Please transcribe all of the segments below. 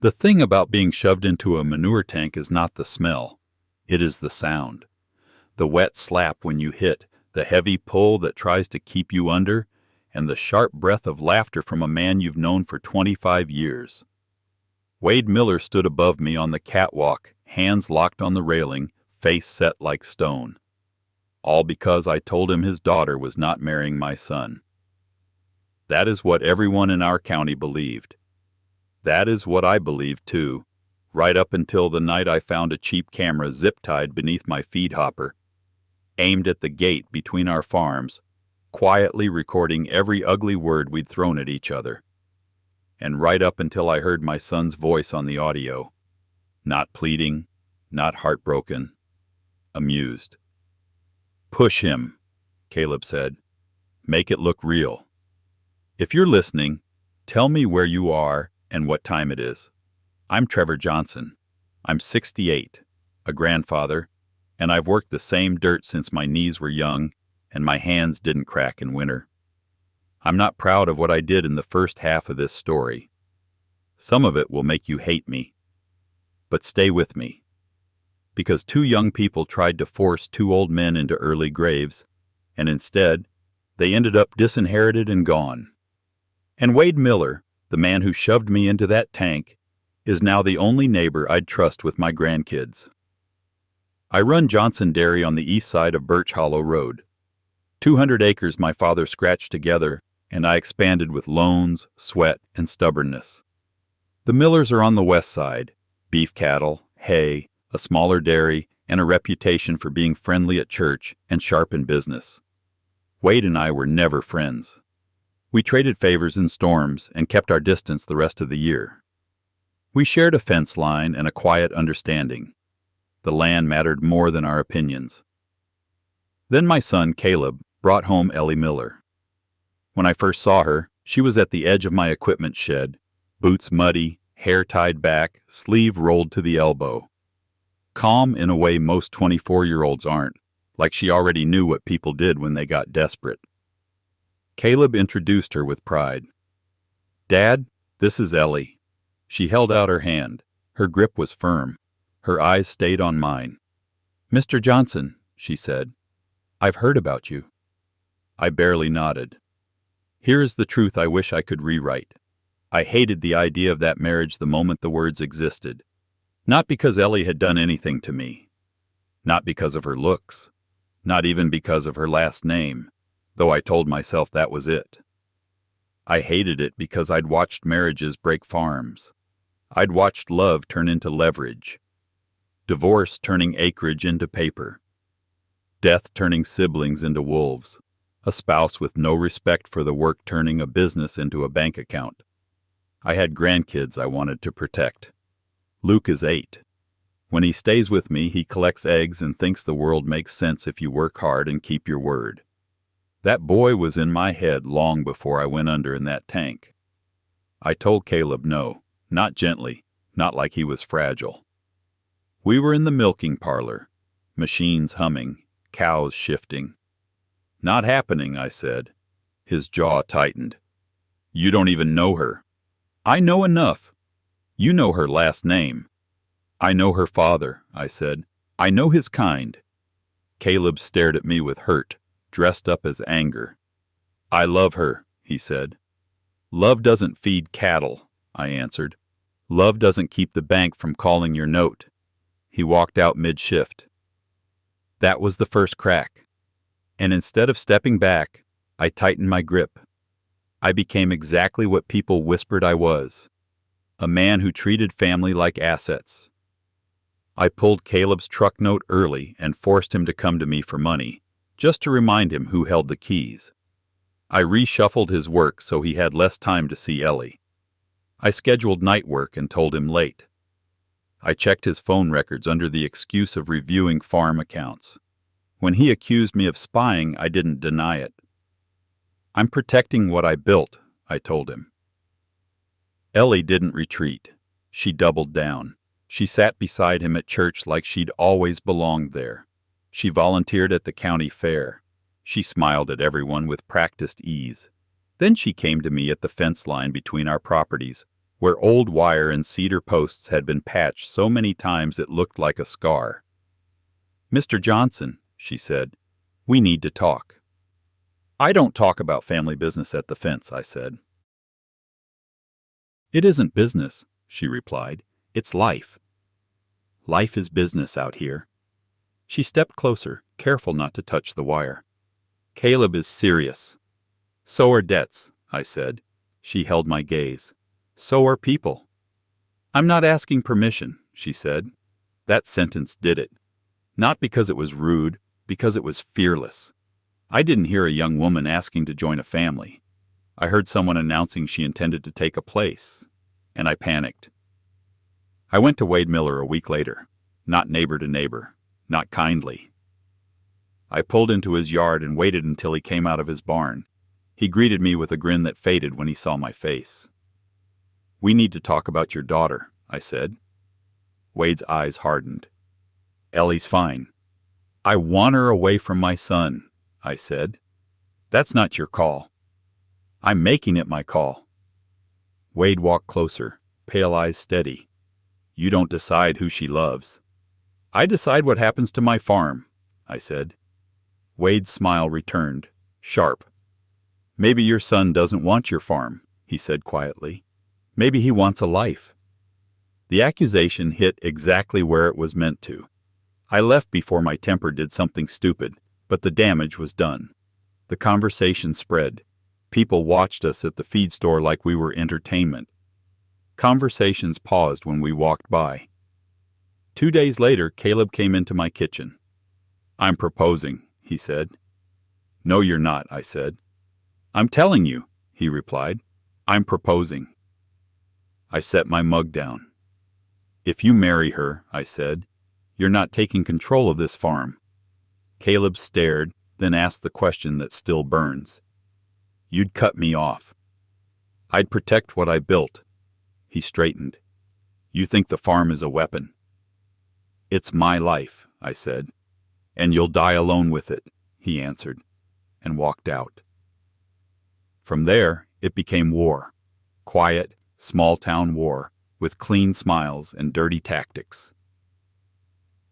The thing about being shoved into a manure tank is not the smell. It is the sound. The wet slap when you hit, the heavy pull that tries to keep you under, and the sharp breath of laughter from a man you've known for 25 years. Wade Miller stood above me on the catwalk, hands locked on the railing, face set like stone. All because I told him his daughter was not marrying my son. That is what everyone in our county believed. That is what I believed, too, right up until the night I found a cheap camera zip-tied beneath my feed hopper, aimed at the gate between our farms, quietly recording every ugly word we'd thrown at each other. And right up until I heard my son's voice on the audio, not pleading, not heartbroken, amused. "Push him," Caleb said. "Make it look real. If you're listening, tell me where you are and what time it is. I'm Trevor Johnson. I'm 68, a grandfather, and I've worked the same dirt since my knees were young and my hands didn't crack in winter. I'm not proud of what I did in the first half of this story. Some of it will make you hate me. But stay with me. Because two young people tried to force two old men into early graves, and instead, they ended up disinherited and gone. And Wade Miller, the man who shoved me into that tank, is now the only neighbor I'd trust with my grandkids. I run Johnson Dairy on the east side of Birch Hollow Road. 200 acres my father scratched together, and I expanded with loans, sweat, and stubbornness. The Millers are on the west side, beef cattle, hay, a smaller dairy, and a reputation for being friendly at church and sharp in business. Wade and I were never friends. We traded favors in storms and kept our distance the rest of the year. We shared a fence line and a quiet understanding. The land mattered more than our opinions. Then my son, Caleb, brought home Ellie Miller. When I first saw her, she was at the edge of my equipment shed, boots muddy, hair tied back, sleeve rolled to the elbow. Calm in a way most 24-year-olds aren't, like she already knew what people did when they got desperate. Caleb introduced her with pride. "Dad, this is Ellie." She held out her hand. Her grip was firm. Her eyes stayed on mine. "Mr. Johnson," she said, "I've heard about you." I barely nodded. Here is the truth I wish I could rewrite. I hated the idea of that marriage the moment the words existed. Not because Ellie had done anything to me. Not because of her looks. Not even because of her last name, though I told myself that was it. I hated it because I'd watched marriages break farms. I'd watched love turn into leverage. Divorce turning acreage into paper. Death turning siblings into wolves. A spouse with no respect for the work turning a business into a bank account. I had grandkids I wanted to protect. Luke is 8. When he stays with me, he collects eggs and thinks the world makes sense if you work hard and keep your word. That boy was in my head long before I went under in that tank. I told Caleb no, not gently, not like he was fragile. We were in the milking parlor, machines humming, cows shifting. "Not happening," I said. His jaw tightened. "You don't even know her." "I know enough. You know her last name." "I know her father," I said. "I know his kind." Caleb stared at me with hurt, dressed up as anger. "I love her," he said. "Love doesn't feed cattle," I answered. "Love doesn't keep the bank from calling your note." He walked out mid-shift. That was the first crack. And instead of stepping back, I tightened my grip. I became exactly what people whispered I was. A man who treated family like assets. I pulled Caleb's truck note early and forced him to come to me for money, just to remind him who held the keys. I reshuffled his work so he had less time to see Ellie. I scheduled night work and told him late. I checked his phone records under the excuse of reviewing farm accounts. When he accused me of spying, I didn't deny it. "I'm protecting what I built," I told him. Ellie didn't retreat. She doubled down. She sat beside him at church like she'd always belonged there. She volunteered at the county fair. She smiled at everyone with practiced ease. Then she came to me at the fence line between our properties, where old wire and cedar posts had been patched so many times it looked like a scar. "Mr. Johnson," she said, "we need to talk." "I don't talk about family business at the fence," I said. "It isn't business," she replied. "It's life. Life is business out here." She stepped closer, careful not to touch the wire. "Caleb is serious." "So are debts," I said. She held my gaze. "So are people." "I'm not asking permission," she said. That sentence did it. Not because it was rude, because it was fearless. I didn't hear a young woman asking to join a family. I heard someone announcing she intended to take a place, and I panicked. I went to Wade Miller a week later, not neighbor to neighbor, not kindly. I pulled into his yard and waited until he came out of his barn. He greeted me with a grin that faded when he saw my face. "We need to talk about your daughter," I said. Wade's eyes hardened. "Ellie's fine." "I want her away from my son," I said. "That's not your call." "I'm making it my call." Wade walked closer, pale eyes steady. "You don't decide who she loves." "I decide what happens to my farm," I said. Wade's smile returned, sharp. "Maybe your son doesn't want your farm," he said quietly. "Maybe he wants a life." The accusation hit exactly where it was meant to. I left before my temper did something stupid, but the damage was done. The conversation spread. People watched us at the feed store like we were entertainment. Conversations paused when we walked by. 2 days later, Caleb came into my kitchen. "I'm proposing," he said. "No, you're not," I said. "I'm telling you," he replied. "I'm proposing." I set my mug down. "If you marry her," I said, "you're not taking control of this farm." Caleb stared, then asked the question that still burns. "You'd cut me off." "I'd protect what I built." He straightened. "You think the farm is a weapon?" "It's my life," I said. "And you'll die alone with it," he answered, and walked out. From there, it became war. Quiet, small-town war, with clean smiles and dirty tactics.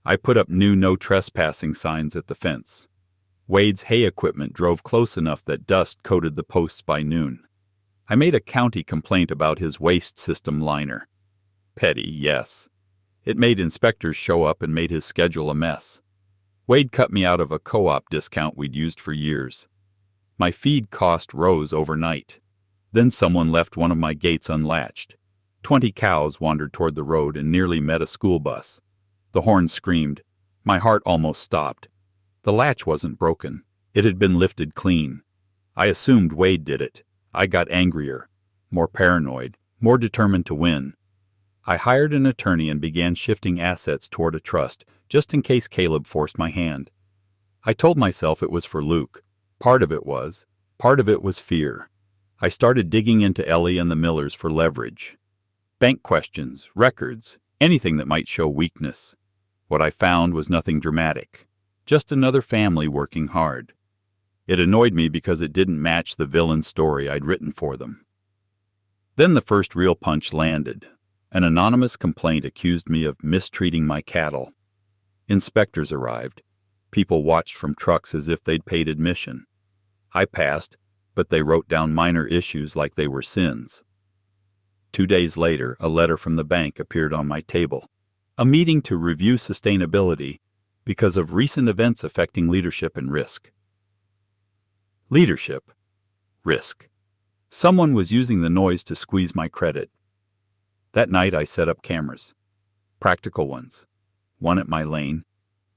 I put up new no trespassing signs at the fence. Wade's hay equipment drove close enough that dust coated the posts by noon. I made a county complaint about his waste system liner. Petty, yes. It made inspectors show up and made his schedule a mess. Wade cut me out of a co-op discount we'd used for years. My feed cost rose overnight. Then someone left one of my gates unlatched. 20 cows wandered toward the road and nearly met a school bus. The horn screamed. My heart almost stopped. The latch wasn't broken. It had been lifted clean. I assumed Wade did it. I got angrier, more paranoid, more determined to win. I hired an attorney and began shifting assets toward a trust, just in case Caleb forced my hand. I told myself it was for Luke. Part of it was. Part of it was fear. I started digging into Ellie and the Millers for leverage. Bank questions, records, anything that might show weakness. What I found was nothing dramatic. Just another family working hard. It annoyed me because it didn't match the villain story I'd written for them. Then the first real punch landed. An anonymous complaint accused me of mistreating my cattle. Inspectors arrived. People watched from trucks as if they'd paid admission. I passed, but they wrote down minor issues like they were sins. 2 days later, a letter from the bank appeared on my table. A meeting to review sustainability because of recent events affecting leadership and risk. Leadership. Risk. Someone was using the noise to squeeze my credit. That night I set up cameras. Practical ones. One at my lane,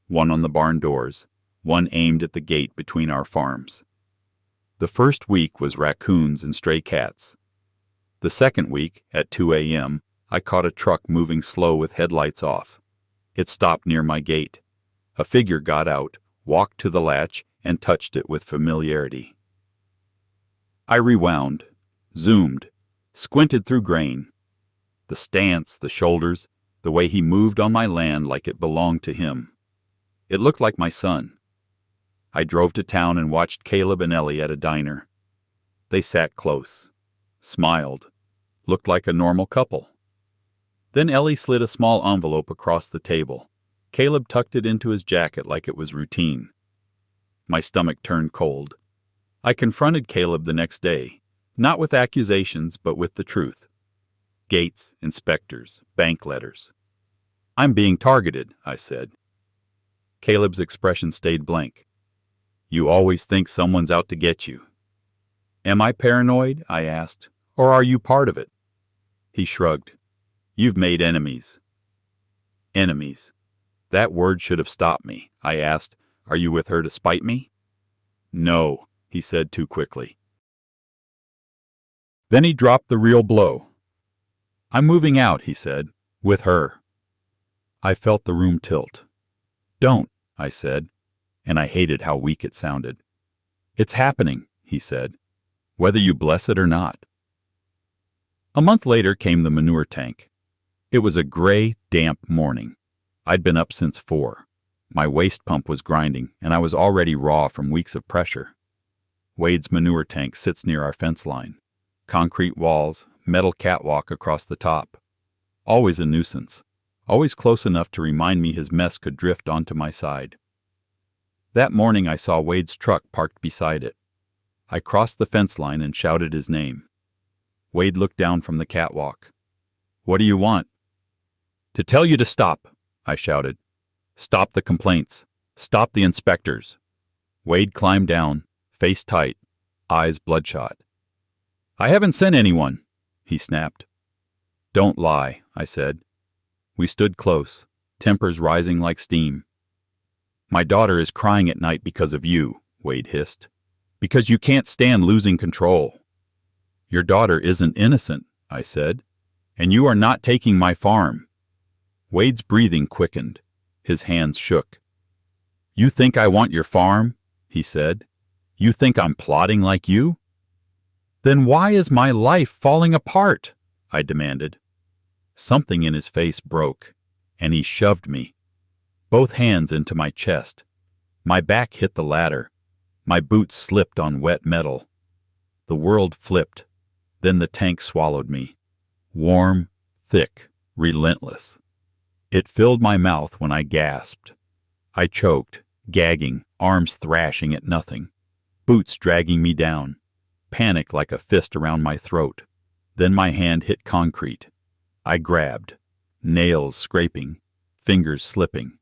one on the barn doors, one aimed at the gate between our farms. The first week was raccoons and stray cats. The second week, at 2 a.m., I caught a truck moving slow with headlights off. It stopped near my gate. A figure got out, walked to the latch, and touched it with familiarity. I rewound, zoomed, squinted through grain. The stance, the shoulders, the way he moved on my land like it belonged to him. It looked like my son. I drove to town and watched Caleb and Ellie at a diner. They sat close, smiled. Looked like a normal couple. Then Ellie slid a small envelope across the table. Caleb tucked it into his jacket like it was routine. My stomach turned cold. I confronted Caleb the next day, not with accusations, but with the truth. Gates, inspectors, bank letters. "I'm being targeted," I said. Caleb's expression stayed blank. "You always think someone's out to get you." "Am I paranoid?" I asked. "Or are you part of it?" He shrugged. "You've made enemies." Enemies. That word should have stopped me. I asked, "Are you with her to spite me?" "No," he said too quickly. Then he dropped the real blow. "I'm moving out," he said, "with her." I felt the room tilt. "Don't," I said, and I hated how weak it sounded. "It's happening," he said, "whether you bless it or not." A month later came the manure tank. It was a gray, damp morning. I'd been up since 4. My waste pump was grinding, and I was already raw from weeks of pressure. Wade's manure tank sits near our fence line. Concrete walls, metal catwalk across the top. Always a nuisance. Always close enough to remind me his mess could drift onto my side. That morning I saw Wade's truck parked beside it. I crossed the fence line and shouted his name. Wade looked down from the catwalk. "What do you want?" "To tell you to stop," I shouted. "Stop the complaints. Stop the inspectors." Wade climbed down, face tight, eyes bloodshot. "I haven't sent anyone," he snapped. "Don't lie," I said. We stood close, tempers rising like steam. "My daughter is crying at night because of you," Wade hissed. "Because you can't stand losing control." "Your daughter isn't innocent," I said. "And you are not taking my farm." Wade's breathing quickened. His hands shook. "You think I want your farm?" he said. "You think I'm plotting like you?" "Then why is my life falling apart?" I demanded. Something in his face broke, and he shoved me, both hands into my chest. My back hit the ladder. My boots slipped on wet metal. The world flipped. Then the tank swallowed me. Warm, thick, relentless. It filled my mouth when I gasped. I choked, gagging, arms thrashing at nothing. Boots dragging me down. Panic like a fist around my throat. Then my hand hit concrete. I grabbed. Nails scraping. Fingers slipping.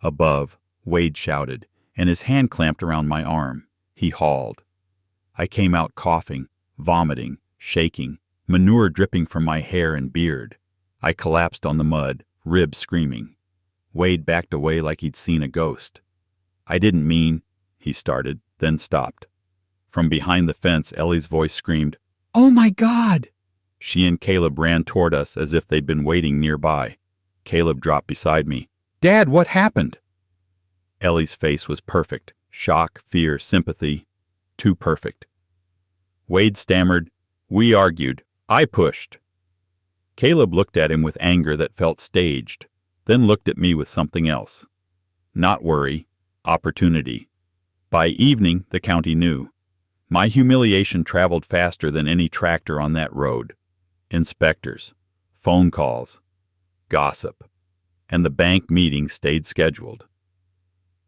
Above, Wade shouted, and his hand clamped around my arm. He hauled. I came out coughing, vomiting, shaking, manure dripping from my hair and beard. I collapsed on the mud, ribs screaming. Wade backed away like he'd seen a ghost. "I didn't mean," he started, then stopped. From behind the fence, Ellie's voice screamed, "Oh my God!" She and Caleb ran toward us as if they'd been waiting nearby. Caleb dropped beside me. "Dad, what happened?" Ellie's face was perfect. Shock, fear, sympathy. Too perfect. Wade stammered, "We argued. I pushed." Caleb looked at him with anger that felt staged, then looked at me with something else. Not worry. Opportunity. By evening, the county knew. My humiliation traveled faster than any tractor on that road. Inspectors. Phone calls. Gossip. And the bank meeting stayed scheduled.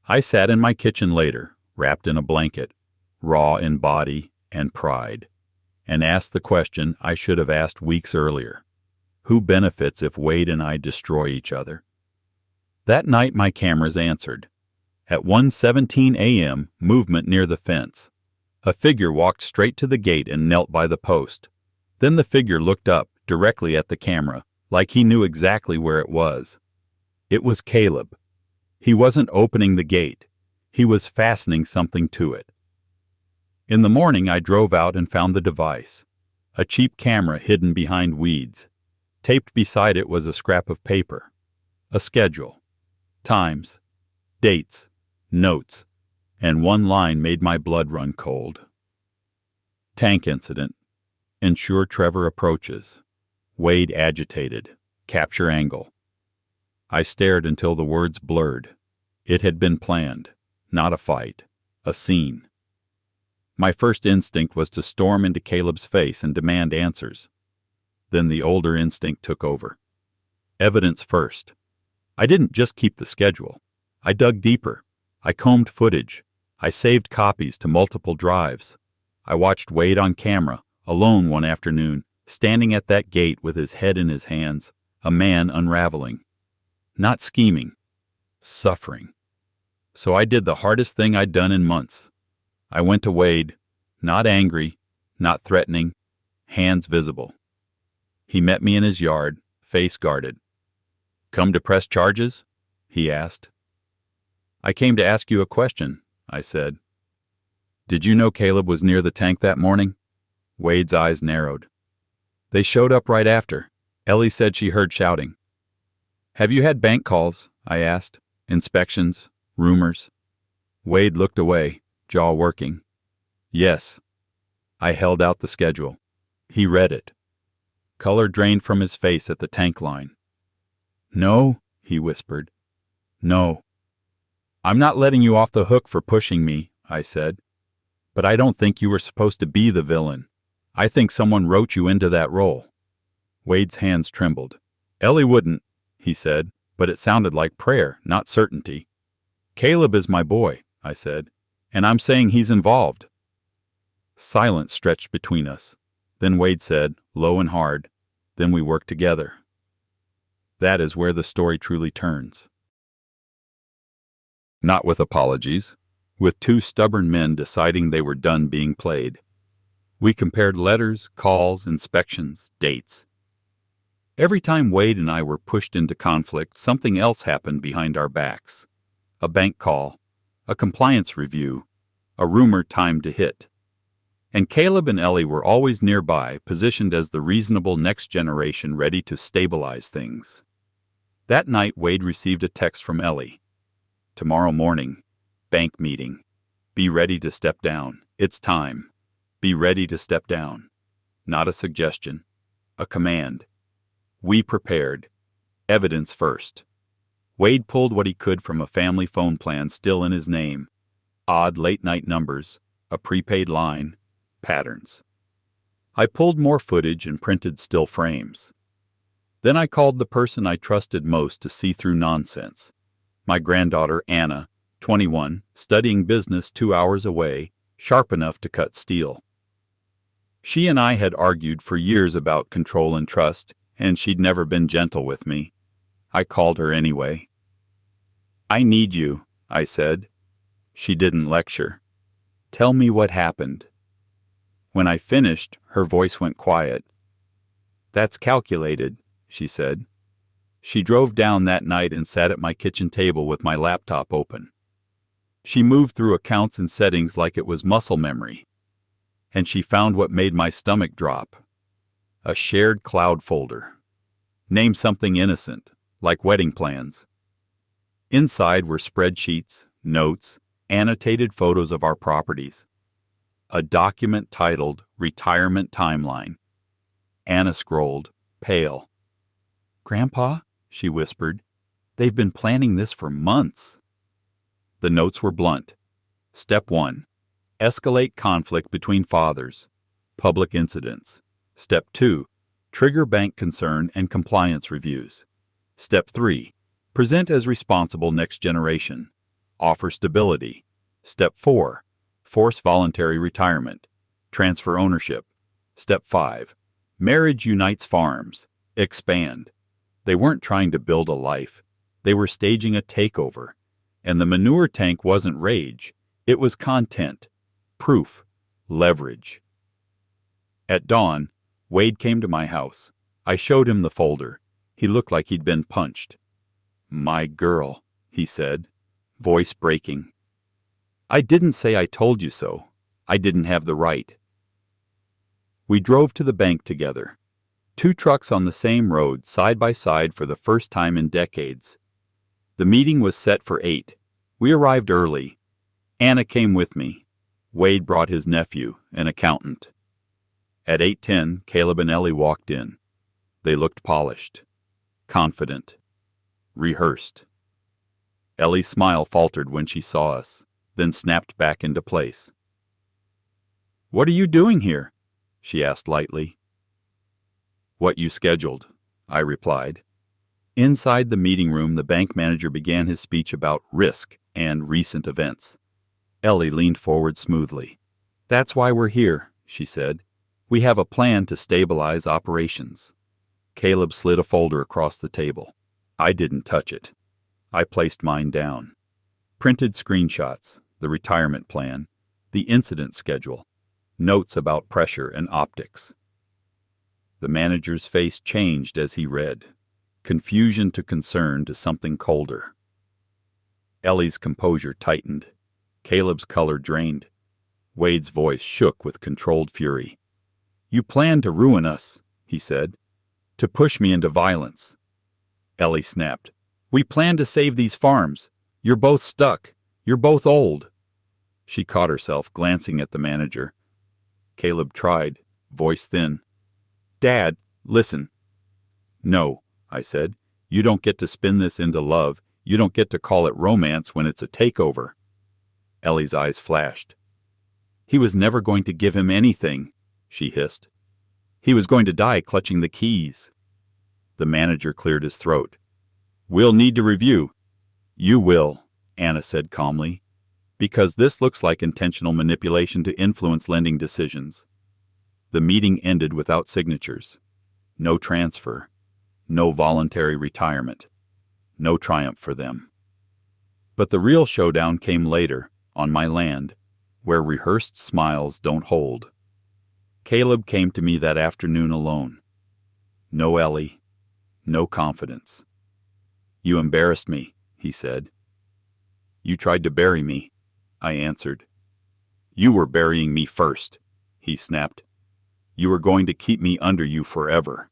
I sat in my kitchen later, wrapped in a blanket, raw in body and pride, and asked the question I should have asked weeks earlier. Who benefits if Wade and I destroy each other? That night my cameras answered. At 1:17 a.m., movement near the fence. A figure walked straight to the gate and knelt by the post. Then the figure looked up, directly at the camera, like he knew exactly where it was. It was Caleb. He wasn't opening the gate. He was fastening something to it. In the morning I drove out and found the device. A cheap camera hidden behind weeds. Taped beside it was a scrap of paper. A schedule. Times. Dates. Notes. And one line made my blood run cold. Tank incident. Ensure Trevor approaches. Wade agitated. Capture angle. I stared until the words blurred. It had been planned. Not a fight. A scene. My first instinct was to storm into Caleb's face and demand answers. Then the older instinct took over. Evidence first. I didn't just keep the schedule. I dug deeper. I combed footage. I saved copies to multiple drives. I watched Wade on camera, alone one afternoon, standing at that gate with his head in his hands, a man unraveling. Not scheming. Suffering. So I did the hardest thing I'd done in months. I went to Wade, not angry, not threatening, hands visible. He met me in his yard, face guarded. "Come to press charges?" he asked. "I came to ask you a question," I said. "Did you know Caleb was near the tank that morning?" Wade's eyes narrowed. "They showed up right after. Ellie said she heard shouting." "Have you had bank calls?" I asked. "Inspections? Rumors?" Wade looked away, jaw working. "Yes." I held out the schedule. He read it. Color drained from his face at the tank line. "No," he whispered. "No. I'm not letting you off the hook for pushing me," I said. "But I don't think you were supposed to be the villain. I think someone wrote you into that role." Wade's hands trembled. "Ellie wouldn't," he said, but it sounded like prayer, not certainty. "Caleb is my boy," I said, "and I'm saying he's involved." Silence stretched between us. Then Wade said, low and hard, "Then we work together." That is where the story truly turns. Not with apologies, with two stubborn men deciding they were done being played. We compared letters, calls, inspections, dates. Every time Wade and I were pushed into conflict, something else happened behind our backs. A bank call, a compliance review, a rumor timed to hit. And Caleb and Ellie were always nearby, positioned as the reasonable next generation ready to stabilize things. That night, Wade received a text from Ellie. "Tomorrow morning, bank meeting. Be ready to step down. It's time. Be ready to step down." Not a suggestion, a command. We prepared. Evidence first. Wade pulled what he could from a family phone plan still in his name. Odd late-night numbers, a prepaid line, patterns. I pulled more footage and printed still frames. Then I called the person I trusted most to see through nonsense. My granddaughter, Anna, 21, studying business 2 hours away, sharp enough to cut steel. She and I had argued for years about control and trust, and she'd never been gentle with me. I called her anyway. "I need you," I said. She didn't lecture. "Tell me what happened." When I finished, her voice went quiet. "That's calculated," she said. She drove down that night and sat at my kitchen table with my laptop open. She moved through accounts and settings like it was muscle memory. And she found what made my stomach drop. A shared cloud folder. Name something innocent, like wedding plans. Inside were spreadsheets, notes, annotated photos of our properties. A document titled Retirement Timeline. Anna scrolled, pale. "Grandpa," she whispered, "they've been planning this for months." The notes were blunt. Step 1. Escalate conflict between fathers. Public incidents. Step 2. Trigger bank concern and compliance reviews. Step 3. Present as responsible next generation. Offer stability. Step 4. Force voluntary retirement. Transfer ownership. Step 5. Marriage unites farms. Expand. They weren't trying to build a life. They were staging a takeover. And the manure tank wasn't rage. It was content. Proof. Leverage. At dawn, Wade came to my house. I showed him the folder. He looked like he'd been punched. "My girl," he said, voice breaking. "I didn't say I told you so. I didn't have the right." We drove to the bank together. 2 trucks on the same road, side by side for the first time in decades. The meeting was set for 8. We arrived early. Anna came with me. Wade brought his nephew, an accountant. At 8:10, Caleb and Ellie walked in. They looked polished, confident, rehearsed. Ellie's smile faltered when she saw us, then snapped back into place. "What are you doing here?" she asked lightly. What you scheduled, I replied. Inside the meeting room, the bank manager began his speech about risk and recent events. Ellie leaned forward smoothly. That's why we're here, she said. We have a plan to stabilize operations. Caleb slid a folder across the table. I didn't touch it. I placed mine down. Printed screenshots, the retirement plan, the incident schedule, notes about pressure and optics. The manager's face changed as he read, confusion to concern to something colder. Ellie's composure tightened. Caleb's color drained. Wade's voice shook with controlled fury. You plan to ruin us, he said, to push me into violence. Ellie snapped. We plan to save these farms. You're both stuck. You're both old. She caught herself, glancing at the manager. Caleb tried, voice thin. Dad, listen. No, I said. You don't get to spin this into love. You don't get to call it romance when it's a takeover. Ellie's eyes flashed. He was never going to give him anything, she hissed. He was going to die clutching the keys. The manager cleared his throat. We'll need to review. You will, Anna said calmly, because this looks like intentional manipulation to influence lending decisions. The meeting ended without signatures. No transfer. No voluntary retirement. No triumph for them. But the real showdown came later, on my land, where rehearsed smiles don't hold. Caleb came to me that afternoon alone. No Ellie. No confidence. You embarrassed me, he said. You tried to bury me, I answered. You were burying me first, he snapped. You were going to keep me under you forever.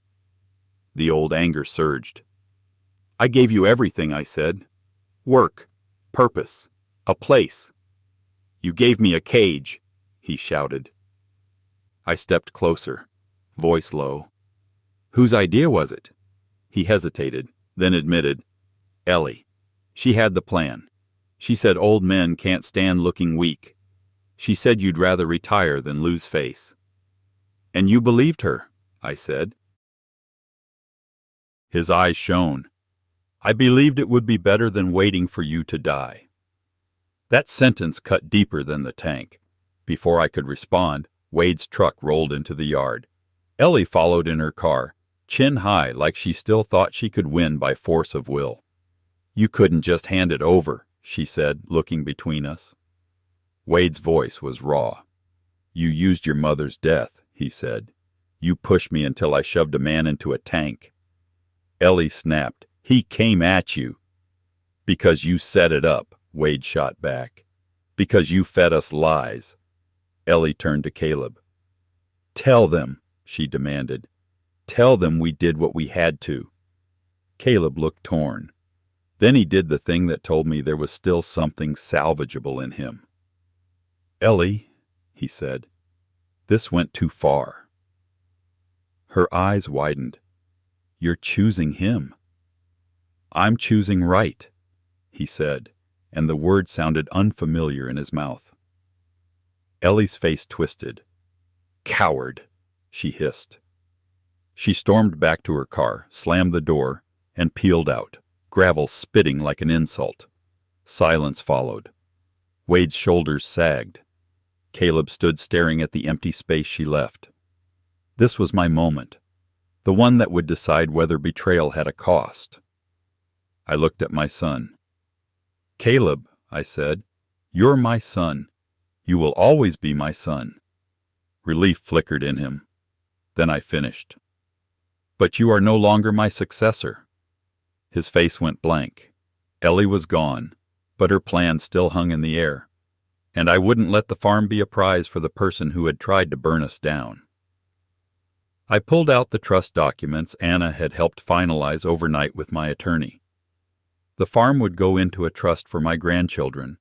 The old anger surged. I gave you everything, I said. Work, purpose, a place. You gave me a cage, he shouted. I stepped closer, voice low. Whose idea was it? He hesitated, then admitted. Ellie. She had the plan. She said old men can't stand looking weak. She said you'd rather retire than lose face. And you believed her, I said. His eyes shone. I believed it would be better than waiting for you to die. That sentence cut deeper than the tank. Before I could respond, Wade's truck rolled into the yard. Ellie followed in her car, chin high like she still thought she could win by force of will. You couldn't just hand it over, she said, looking between us. Wade's voice was raw. You used your mother's death, he said. You pushed me until I shoved a man into a tank. Ellie snapped. He came at you. Because you set it up, Wade shot back. Because you fed us lies. Ellie turned to Caleb. Tell them, she demanded. Tell them we did what we had to. Caleb looked torn. Then he did the thing that told me there was still something salvageable in him. Ellie, he said, this went too far. Her eyes widened. You're choosing him. I'm choosing right, he said, and the word sounded unfamiliar in his mouth. Ellie's face twisted. Coward, she hissed. She stormed back to her car, slammed the door, and peeled out, gravel spitting like an insult. Silence followed. Wade's shoulders sagged. Caleb stood staring at the empty space she left. This was my moment, the one that would decide whether betrayal had a cost. I looked at my son. Caleb, I said, you're my son. You will always be my son. Relief flickered in him. Then I finished. But you are no longer my successor. His face went blank. Ellie was gone, but her plan still hung in the air. And I wouldn't let the farm be a prize for the person who had tried to burn us down. I pulled out the trust documents Anna had helped finalize overnight with my attorney. The farm would go into a trust for my grandchildren,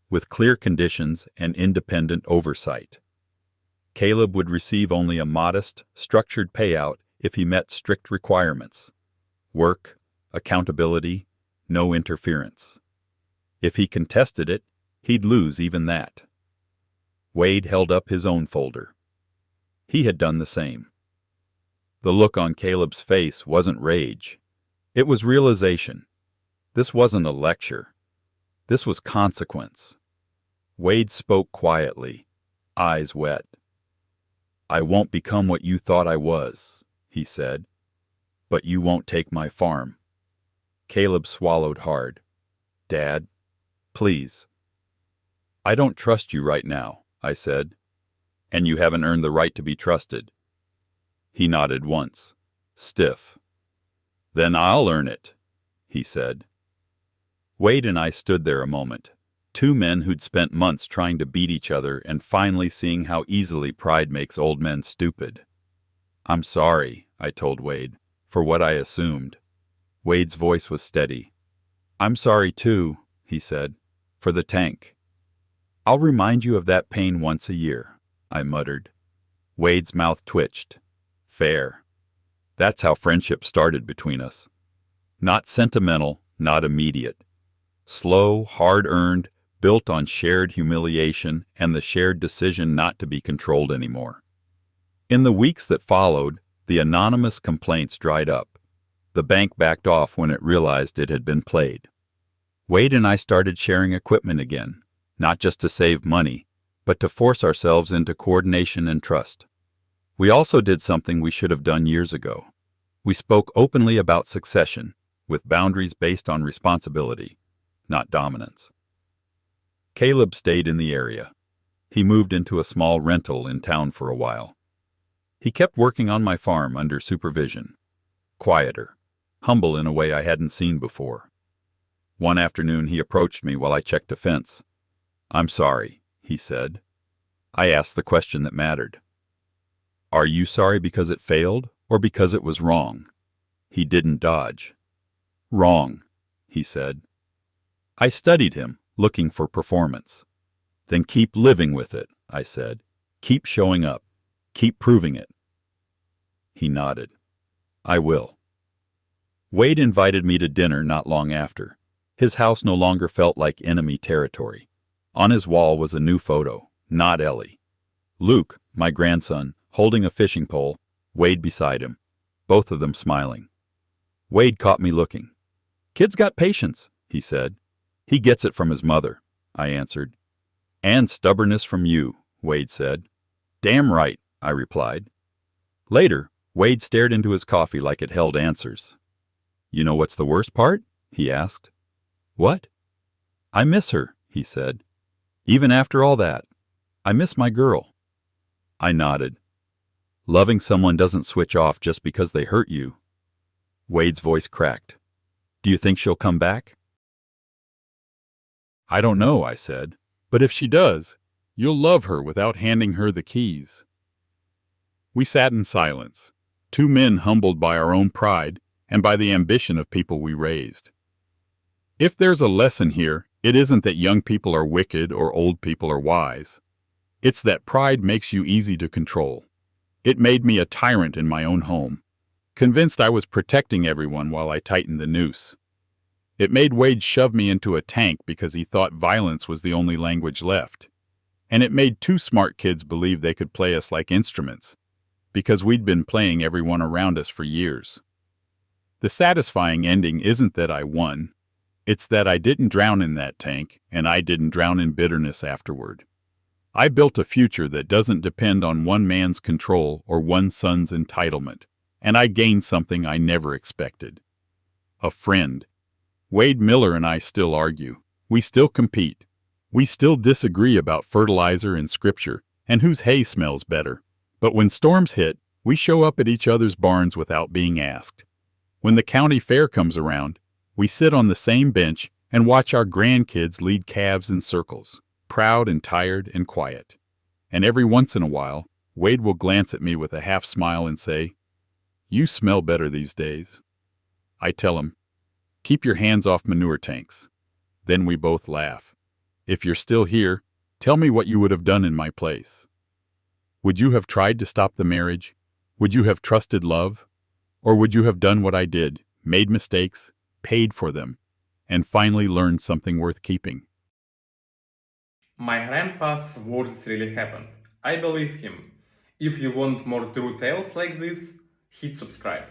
with clear conditions and independent oversight. Caleb would receive only a modest, structured payout if he met strict requirements. Work, accountability, no interference. If he contested it, he'd lose even that. Wade held up his own folder. He had done the same. The look on Caleb's face wasn't rage. It was realization. This wasn't a lecture. This was consequence. Wade spoke quietly, eyes wet. "I won't become what you thought I was," he said, "but you won't take my farm." Caleb swallowed hard. "Dad, please." "I don't trust you right now," I said, "and you haven't earned the right to be trusted." He nodded once, stiff. "Then I'll earn it," he said. Wade and I stood there a moment, two men who'd spent months trying to beat each other and finally seeing how easily pride makes old men stupid. "I'm sorry," I told Wade, "for what I assumed." Wade's voice was steady. "I'm sorry too," he said, "for the tank." "I'll remind you of that pain once a year," I muttered. Wade's mouth twitched. "Fair." That's how friendship started between us. Not sentimental, not immediate. Slow, hard-earned, built on shared humiliation and the shared decision not to be controlled anymore. In the weeks that followed, the anonymous complaints dried up. The bank backed off when it realized it had been played. Wade and I started sharing equipment again, not just to save money, but to force ourselves into coordination and trust. We also did something we should have done years ago. We spoke openly about succession, with boundaries based on responsibility, not dominance. Caleb stayed in the area. He moved into a small rental in town for a while. He kept working on my farm under supervision. Quieter, humble in a way I hadn't seen before. One afternoon he approached me while I checked a fence. "I'm sorry," he said. I asked the question that mattered. "Are you sorry because it failed, or because it was wrong?" He didn't dodge. "Wrong," he said. I studied him, looking for performance. "Then keep living with it," I said. "Keep showing up. Keep proving it." He nodded. "I will." Wade invited me to dinner not long after. His house no longer felt like enemy territory. On his wall was a new photo, not Ellie. Luke, my grandson, holding a fishing pole, Wade beside him, both of them smiling. Wade caught me looking. "Kid's got patience," he said. "He gets it from his mother," I answered. "And stubbornness from you," Wade said. "Damn right," I replied. Later, Wade stared into his coffee like it held answers. "You know what's the worst part?" he asked. "What?" "I miss her," he said. "Even after all that. I miss my girl." I nodded. Loving someone doesn't switch off just because they hurt you. Wade's voice cracked. "Do you think she'll come back?" "I don't know," I said. "But if she does, you'll love her without handing her the keys." We sat in silence, two men humbled by our own pride and by the ambition of people we raised. If there's a lesson here, it isn't that young people are wicked or old people are wise. It's that pride makes you easy to control. It made me a tyrant in my own home, convinced I was protecting everyone while I tightened the noose. It made Wade shove me into a tank because he thought violence was the only language left. And it made two smart kids believe they could play us like instruments, because we'd been playing everyone around us for years. The satisfying ending isn't that I won. It's that I didn't drown in that tank, and I didn't drown in bitterness afterward. I built a future that doesn't depend on one man's control or one son's entitlement, and I gained something I never expected. A friend. Wade Miller and I still argue. We still compete. We still disagree about fertilizer and scripture and whose hay smells better. But when storms hit, we show up at each other's barns without being asked. When the county fair comes around, we sit on the same bench and watch our grandkids lead calves in circles, proud and tired and quiet. And every once in a while, Wade will glance at me with a half smile and say, "You smell better these days." I tell him, "Keep your hands off manure tanks." Then we both laugh. If you're still here, tell me what you would have done in my place. Would you have tried to stop the marriage? Would you have trusted love? Or would you have done what I did, made mistakes, paid for them, and finally learned something worth keeping? My grandpa's words really happened. I believe him. If you want more true tales like this, hit subscribe.